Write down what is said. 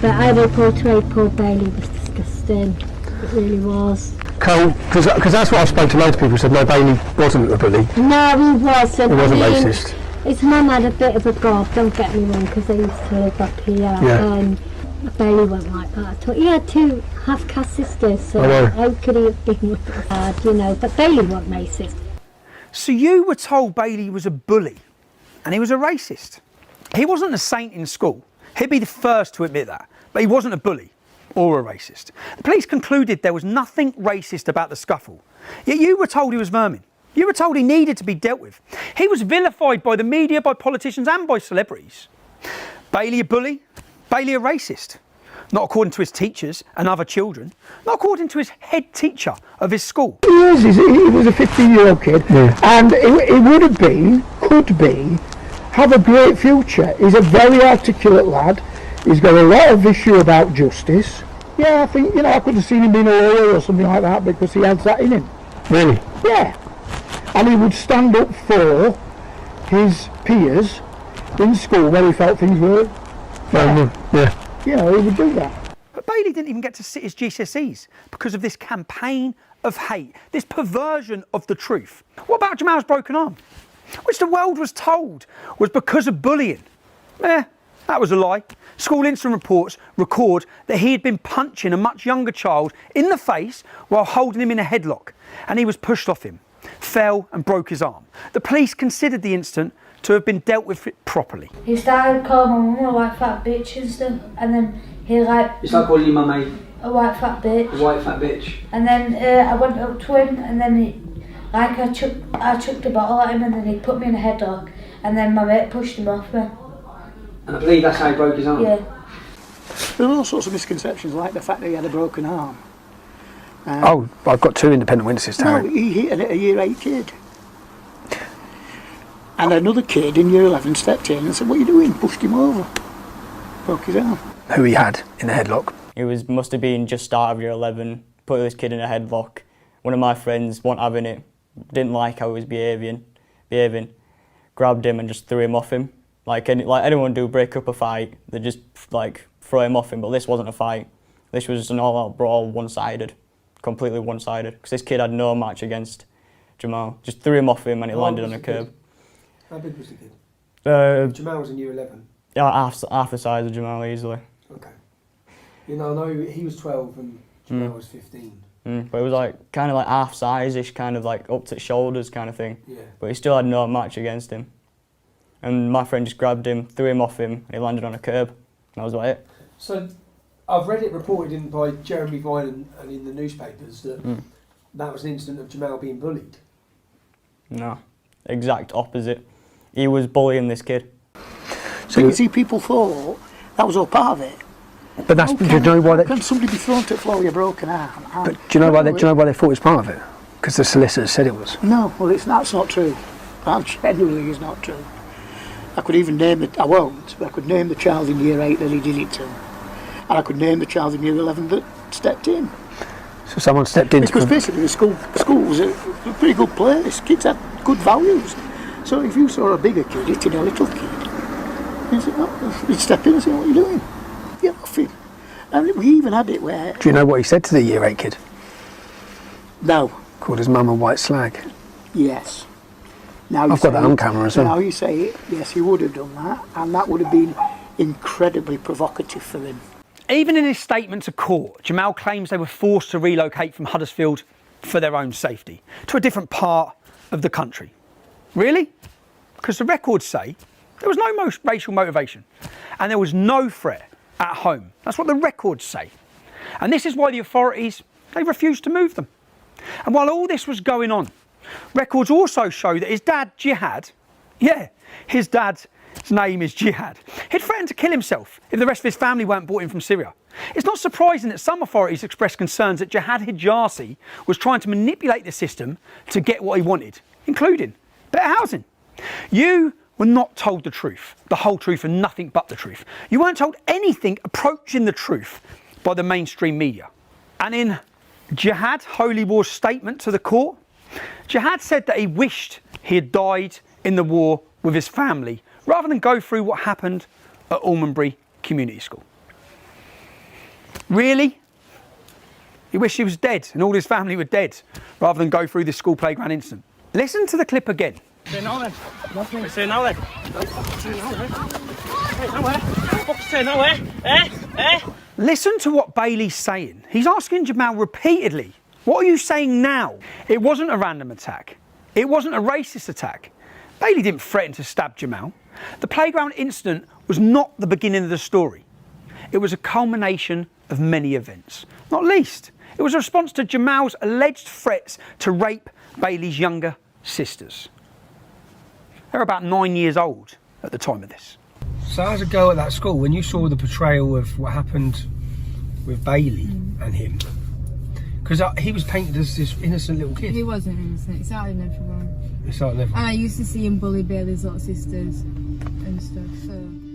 But how they portrayed Paul Bailey was disgusting. It really was. Cole, because that's what I spoke to loads of people who said no, Bailey wasn't a bully. No, he wasn't. He wasn't racist. His mum had a bit of a gob, don't get me wrong, because they used to live up here. Yeah. And Bailey wasn't like that at all. He had two half-caste sisters, so how could he have been with her, you know? But Bailey wasn't racist. So you were told Bailey was a bully and he was a racist. He wasn't a saint in school. He'd be the first to admit that. But he wasn't a bully or a racist. The police concluded there was nothing racist about the scuffle. Yet you were told he was vermin. You were told he needed to be dealt with. He was vilified by the media, by politicians and by celebrities. Bailey a bully? Bailey a racist? Not according to his teachers and other children. Not according to his head teacher of his school. He was a 15-year-old kid, and he would have been, could be, have a great future. He's a very articulate lad. He's got a lot of issue about justice. Yeah, I think, I could have seen him being a lawyer or something like that because he has that in him. Really? Yeah. And he would stand up for his peers in school where he felt things were fair. Yeah. He would do that. But Bailey didn't even get to sit his GCSEs because of this campaign of hate, this perversion of the truth. What about Jamal's broken arm? Which the world was told was because of bullying. That was a lie. School incident reports record that he had been punching a much younger child in the face while holding him in a headlock, and he was pushed off him, fell and broke his arm. The police considered the incident to have been dealt with properly. He started calling my mum a white fat bitch and stuff, and then he You started calling your mum a white fat bitch. a white fat bitch? And then I went up to him, and then I chucked a bottle at him, and then he put me in a headlock, and then my mate pushed him off me. And I believe that's how he broke his arm? Yeah. There were all sorts of misconceptions, like the fact that he had a broken arm. I've got two independent witnesses, Tarek. No, he hit a year 8 kid. And another kid in year 11 stepped in and said, "What are you doing?" Pushed him over. Broke his arm. Who he had in the headlock. It must have been just start of year 11, put this kid in a headlock. One of my friends wasn't having it, didn't like how he was behaving, grabbed him and just threw him off him. Like anyone do break up a fight, they just throw him off him, but this wasn't a fight. This was an all-out brawl, one-sided, completely one-sided. Because this kid had no match against Jamal. Just threw him off him and he landed on a curb. How big was the kid? Jamal was in year 11? Yeah, half the size of Jamal easily. Okay. I know he was 12 and Jamal was 15. But it was kind of half size-ish, kind of up to shoulders kind of thing. Yeah. But he still had no match against him. And my friend just grabbed him, threw him off him, and he landed on a curb. That was about it. So I've read it reported by Jeremy Vine and in the newspapers that that was an incident of Jamal being bullied. No, exact opposite. He was bullying this kid. So you see, people thought that was all part of it. But do you know why? Can somebody be thrown to the floor with a broken arm? But do you know why? Do you know why they thought it was part of it? Because the solicitor said it was. No, well, that's not true. That genuinely is not true. I could even name it. I won't, but I could name the child in year 8 that he did it to, and I could name the child in year 11 that stepped in. So someone stepped in. Because basically the school was a pretty good place. Kids had good values. So if you saw a bigger kid hitting a little kid, you'd step in and say, "What are you doing? Get off him." And we even had it where... Do you know what he said to the year 8 kid? No. Called his mum a white slag. Yes. Now I've got that on camera as well. Now you say it, yes, he would have done that, and that would have been incredibly provocative for him. Even in his statement to court, Jamal claims they were forced to relocate from Huddersfield for their own safety to a different part of the country. Really? Because the records say there was no racial motivation and there was no threat at home. That's what the records say. And this is why the authorities, they refused to move them. And while all this was going on, records also show that his dad, Jihad, his dad's name is Jihad, he'd threatened to kill himself if the rest of his family weren't brought in from Syria. It's not surprising that some authorities expressed concerns that Jihad Hijazi was trying to manipulate the system to get what he wanted, including better housing. You were not told the truth, the whole truth and nothing but the truth. You weren't told anything approaching the truth by the mainstream media. And in Jihad Holy War's statement to the court, Jihad said that he wished he had died in the war with his family rather than go through what happened at Almonbury Community School. Really? You wish he was dead and all his family were dead, rather than go through this school playground incident. Listen to the clip again. Say now then. Say now then. Hey, nowhere. Say nowhere. Listen to what Bailey's saying. He's asking Jamal repeatedly, what are you saying now? It wasn't a random attack. It wasn't a racist attack. Bailey didn't threaten to stab Jamal. The playground incident was not the beginning of the story. It was a culmination of many events. Not least, it was a response to Jamal's alleged threats to rape Bailey's younger sisters. They were about 9 years old at the time of this. So as a girl at that school, when you saw the portrayal of what happened with Bailey and him, because he was painted as this innocent little kid. He wasn't innocent. He started everyone. He started everyone. And I used to see him bully Bailey's little sisters and stuff. So.